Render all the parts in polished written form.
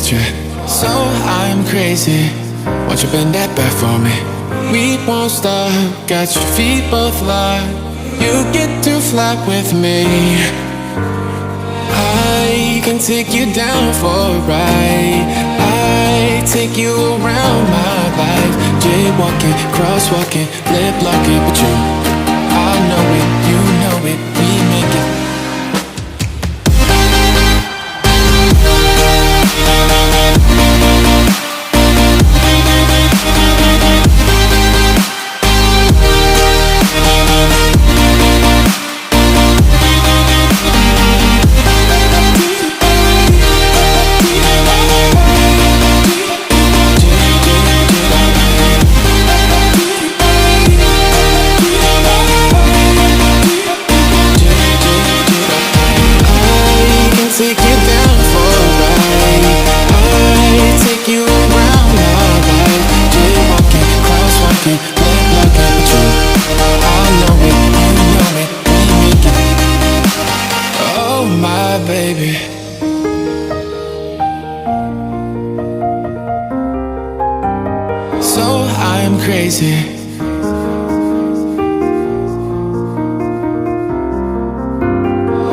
at you. So I'm crazy. Won't you bend that back for me? We won't stop. Got your feet both locked. You get to fly with me. I can take you down for a ride. I take you around my life. Jaywalking, crosswalking, lip locking, but you, I know it, you know it, we make it.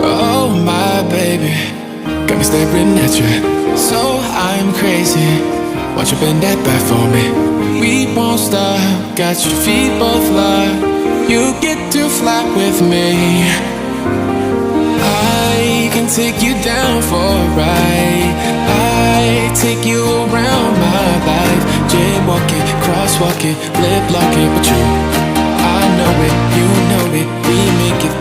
Oh my baby, got me staring at you. So I'm crazy. Won't you bend that back for me? We won't stop. Got your feet both locked. You get to fly with me. I can take you down for a ride. I take you around my life. Jaywalking, crosswalking, lip locking, but you, I know it, you know it, we make it.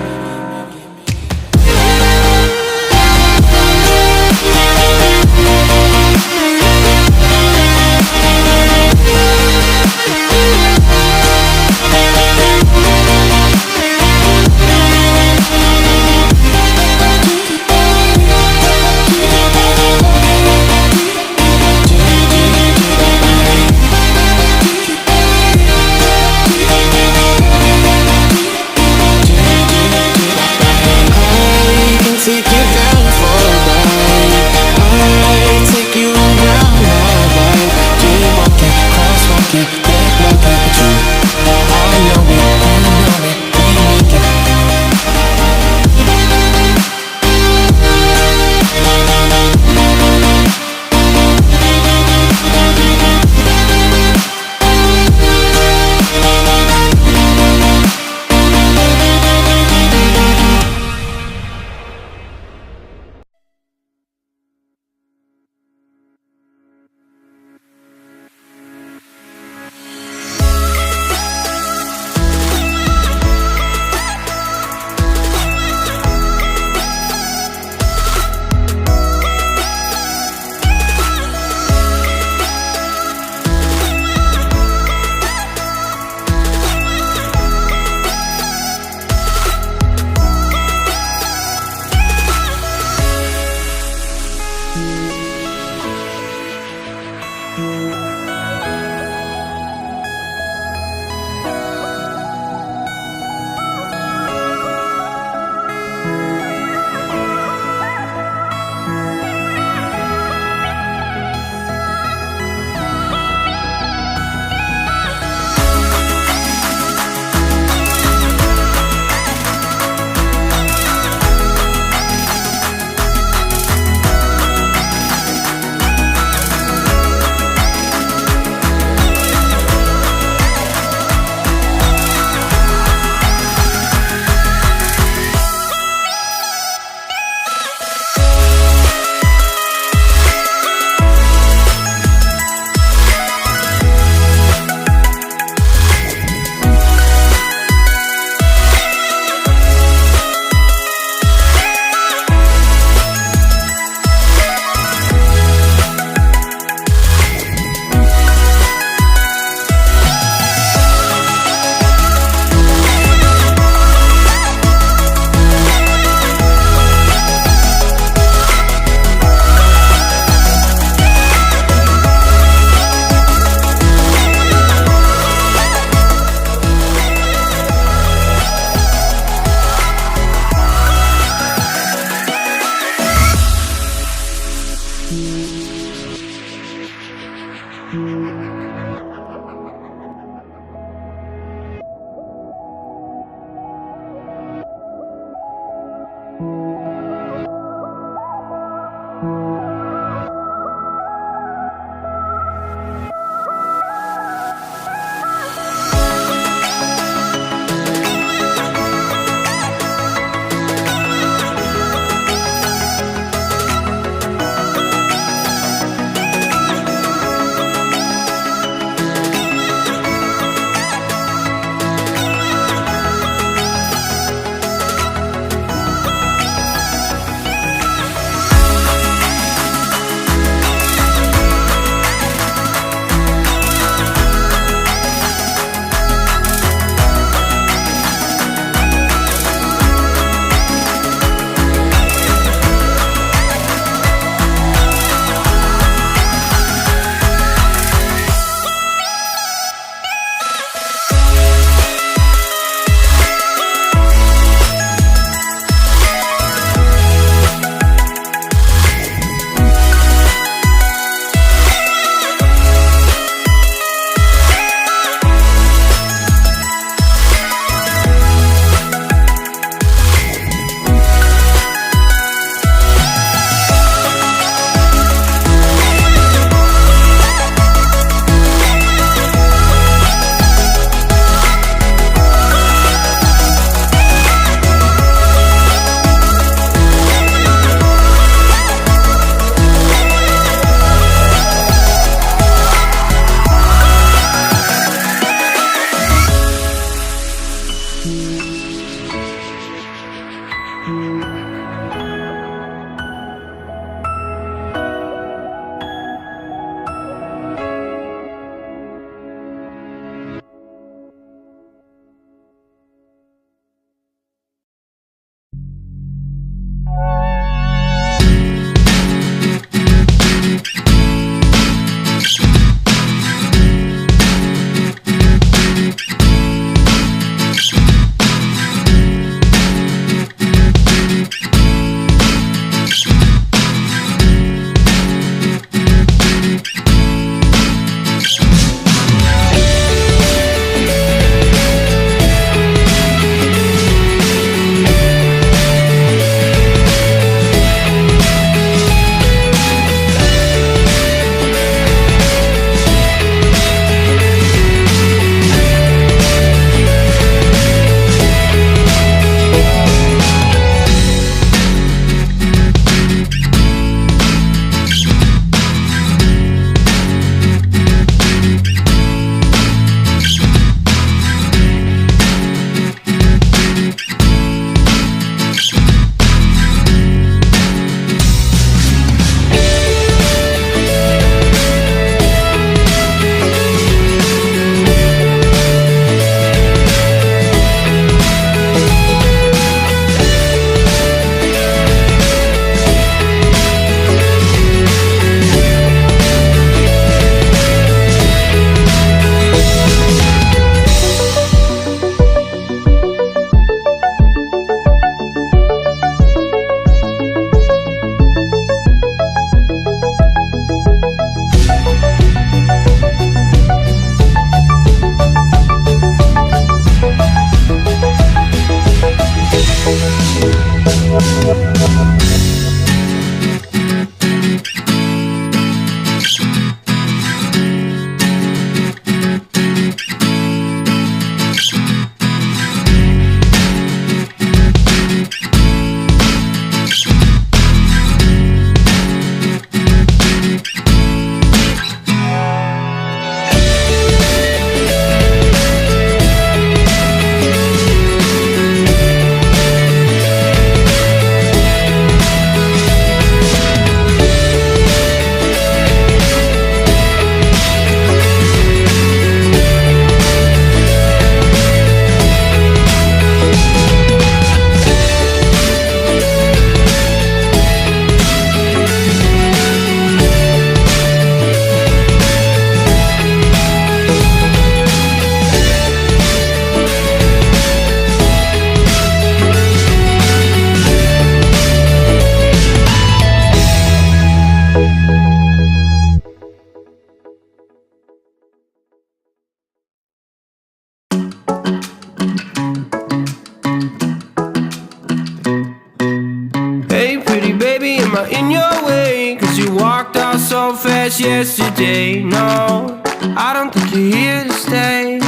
as yesterday. No, I don't think you're here to stay.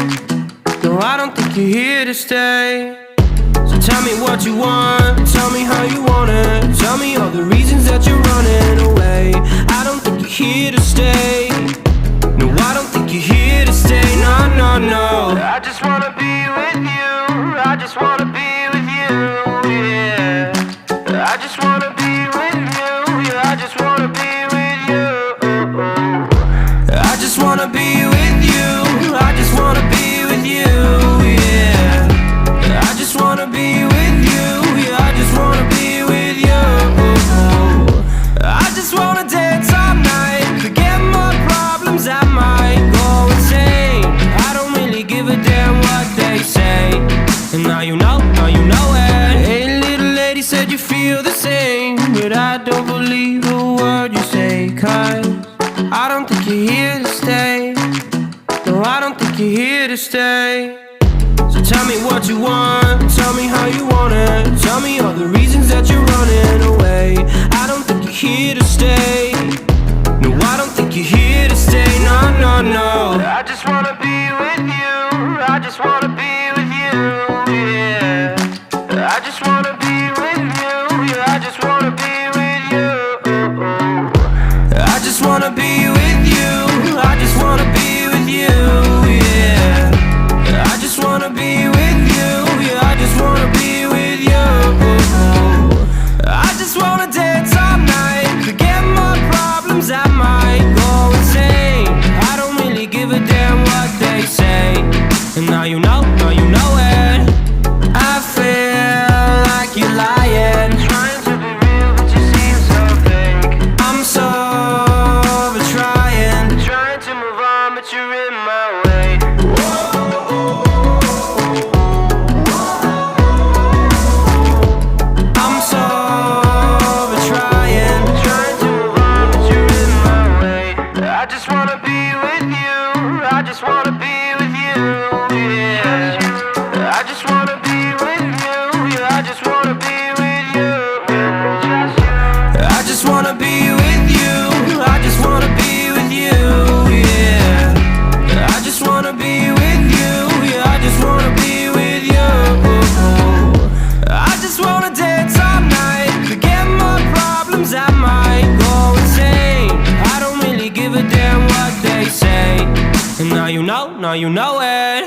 No, I don't think you're here to stay. So tell me what you want, tell me how you want it. Tell me all the reasons that you're running away. I don't think you're here to stay. No, I don't think you're here to stay. No, no, no. I just wanna be with you. I just wanna be with you, yeah. I just wanna be with you, yeah. I just wanna be with you. I just wanna be with you. I just wanna be with you, yeah. I just wanna be with you, yeah. I just wanna be with you. I just wanna dance all night, forget my problems, I might go insane. I don't really give a damn what they say. And now you know it. Hey, little lady said you feel the same, but I don't believe a word you say. Cause I don't think you're here to stay. No, I don't think you're here to stay. So tell me what you want, tell me how you want it. Tell me all the reasons that you're running away. I don't think you're here to stay. No, I don't think you're here to stay. No, no, no. I just wanna be with you. I just wanna be with you, yeah. I just wanna be with you, yeah. I just wanna be with you. I just wanna be with you. I just wanna be with you, yeah. I just wanna be with you, yeah. I just wanna be with you. I just wanna dance all night, forget my problems, I might go insane. I don't really give a damn what they say. And now you know it. I feel like you're lying, trying to be real, but you seem so fake. I'm so over trying to move on, but you're in my way. I'm so over trying to move on, but you're in my way. I just wanna be with you. I just wanna be with you, yeah. I just wanna be with you, yeah. I just wanna be with you. I just wanna be with you. I just wanna be with you, yeah. I just wanna be with you, yeah. I just wanna be with you. I just wanna dance all night, forget my problems, I might go insane. I don't really give a damn what they say. And now you know it.